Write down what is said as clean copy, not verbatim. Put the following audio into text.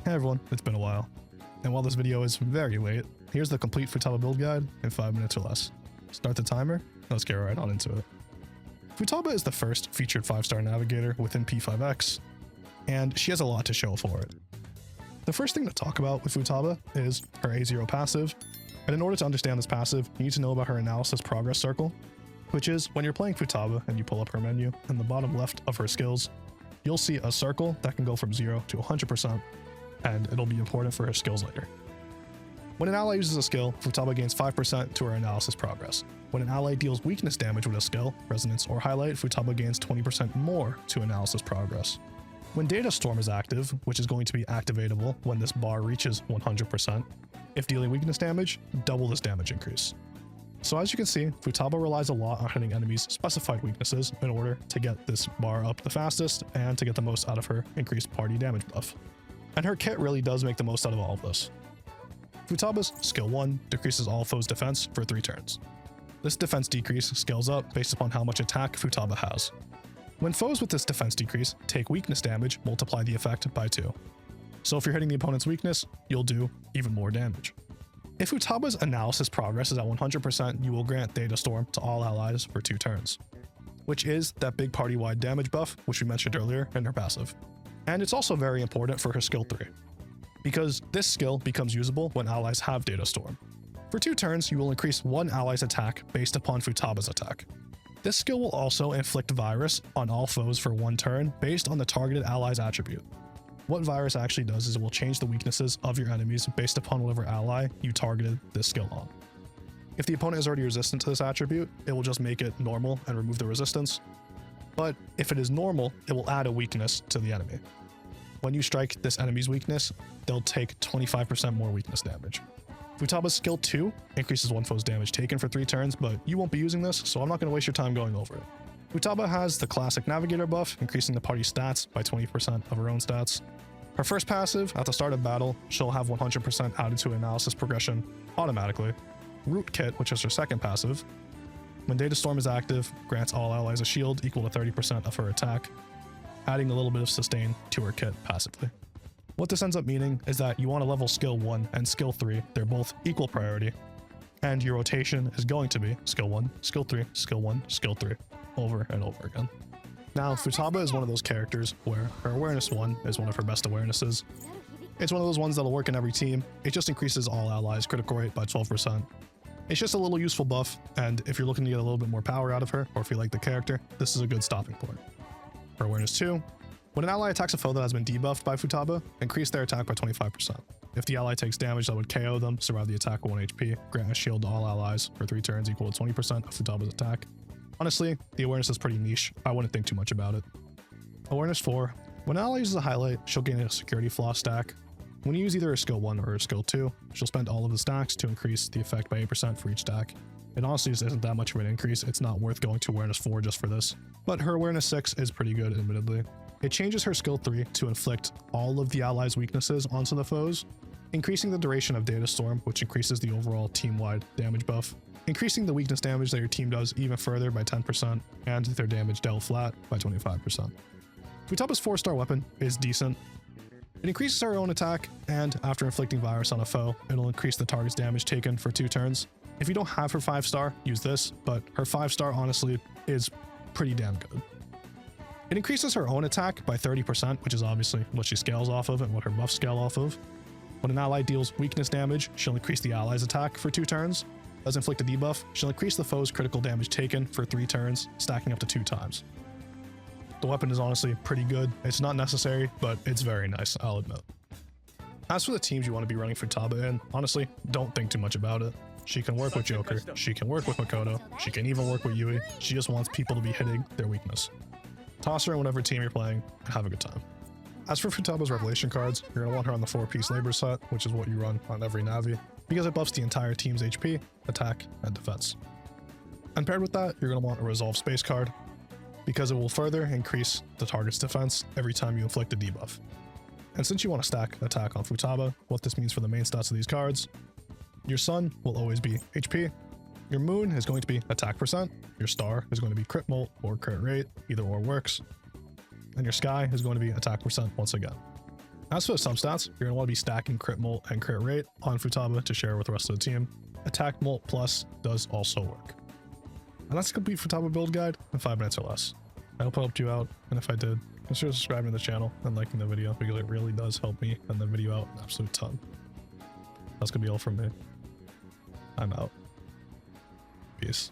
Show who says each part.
Speaker 1: Hey everyone, it's been a while. And while this video is very late, here's the complete Futaba build guide in 5 minutes or less. Start the timer, let's get right on into it. Futaba is the first featured 5-star navigator within P5X, and she has a lot to show for it. The first thing to talk about with Futaba is her A0 passive, and in order to understand this passive, you need to know about her analysis progress circle, which is when you're playing Futaba and you pull up her menu, in the bottom left of her skills, you'll see a circle that can go from 0 to 100%, and it'll be important for her skills later. When an ally uses a skill, Futaba gains 5% to her analysis progress. When an ally deals weakness damage with a skill, resonance, or highlight, Futaba gains 20% more to analysis progress. When Data Storm is active, which is going to be activatable when this bar reaches 100%, if dealing weakness damage, double this damage increase. So as you can see, Futaba relies a lot on hitting enemies' specified weaknesses in order to get this bar up the fastest and to get the most out of her increased party damage buff. And her kit really does make the most out of all of this. Futaba's Skill 1 decreases all foes' defense for 3 turns. This defense decrease scales up based upon how much attack Futaba has. When foes with this defense decrease take weakness damage, multiply the effect by 2. So if you're hitting the opponent's weakness, you'll do even more damage. If Futaba's analysis progress is at 100%, you will grant Data Storm to all allies for 2 turns, which is that big party-wide damage buff which we mentioned earlier in her passive. And it's also very important for her Skill 3, because this skill becomes usable when allies have Data Storm. For 2 turns, you will increase one ally's attack based upon Futaba's attack. This skill will also inflict virus on all foes for 1 turn based on the targeted ally's attribute. What virus actually does is it will change the weaknesses of your enemies based upon whatever ally you targeted this skill on. If the opponent is already resistant to this attribute, it will just make it normal and remove the resistance. But if it is normal, it will add a weakness to the enemy. When you strike this enemy's weakness, they'll take 25% more weakness damage. Futaba's Skill 2 increases one foe's damage taken for 3 turns, but you won't be using this, so I'm not going to waste your time going over it. Futaba has the classic Navigator buff, increasing the party's stats by 20% of her own stats. Her first passive, at the start of battle, she'll have 100% added to analysis progression automatically. Root Kit, which is her second passive, when Data Storm is active, grants all allies a shield equal to 30% of her attack, adding a little bit of sustain to her kit passively. What this ends up meaning is that you want to level Skill 1 and Skill 3, they're both equal priority, and your rotation is going to be Skill 1, Skill 3, Skill 1, Skill 3, over and over again. Now, Futaba is one of those characters where her Awareness 1 is one of her best awarenesses. It's one of those ones that'll work in every team. It just increases all allies' critical rate by 12%. It's just a little useful buff, and if you're looking to get a little bit more power out of her, or if you like the character, this is a good stopping point. For Awareness 2, when an ally attacks a foe that has been debuffed by Futaba, increase their attack by 25%. If the ally takes damage that would KO them, survive the attack with 1 HP, grant a shield to all allies for 3 turns equal to 20% of Futaba's attack. Honestly, the awareness is pretty niche, I wouldn't think too much about it. Awareness 4, when an ally uses a highlight, she'll gain a security flaw stack. When you use either a Skill 1 or a Skill 2, she'll spend all of the stacks to increase the effect by 8% for each stack. It honestly just isn't that much of an increase, it's not worth going to Awareness 4 just for this. But her Awareness 6 is pretty good, admittedly. It changes her Skill 3 to inflict all of the allies' weaknesses onto the foes, increasing the duration of Data Storm, which increases the overall team-wide damage buff, increasing the weakness damage that your team does even further by 10%, and their damage dealt flat by 25%. Futaba's 4-star weapon is decent. It increases her own attack, and after inflicting virus on a foe, it'll increase the target's damage taken for 2 turns. If you don't have her 5-star, use this, but her 5-star honestly is pretty damn good. It increases her own attack by 30%, which is obviously what she scales off of and what her buffs scale off of. When an ally deals weakness damage, she'll increase the ally's attack for 2 turns. Does inflict a debuff, she'll increase the foe's critical damage taken for 3 turns, stacking up to 2 times. The weapon is honestly pretty good. It's not necessary, but it's very nice, I'll admit. As for the teams you want to be running Futaba in, honestly, don't think too much about it. She can work with Joker, she can work with Makoto, she can even work with Yui, she just wants people to be hitting their weakness. Toss her in whatever team you're playing, and have a good time. As for Futaba's Revelation cards, you're going to want her on the 4-piece Labor set, which is what you run on every Navi, because it buffs the entire team's HP, attack, and defense. And paired with that, you're going to want a Resolve Space card, because it will further increase the target's defense every time you inflict a debuff. And since you want to stack attack on Futaba, what this means for the main stats of these cards, your Sun will always be HP, your Moon is going to be attack percent, your Star is going to be crit molt or crit rate, either or works, and your Sky is going to be attack percent once again. As for the substats, you're going to want to be stacking crit mult and crit rate on Futaba to share with the rest of the team. Attack mult plus does also work. And that's the complete Futaba build guide in 5 minutes or less. I hope I helped you out, and if I did, consider subscribing to the channel and liking the video because it really does help me and the video out an absolute ton. That's going to be all from me. I'm out. Peace.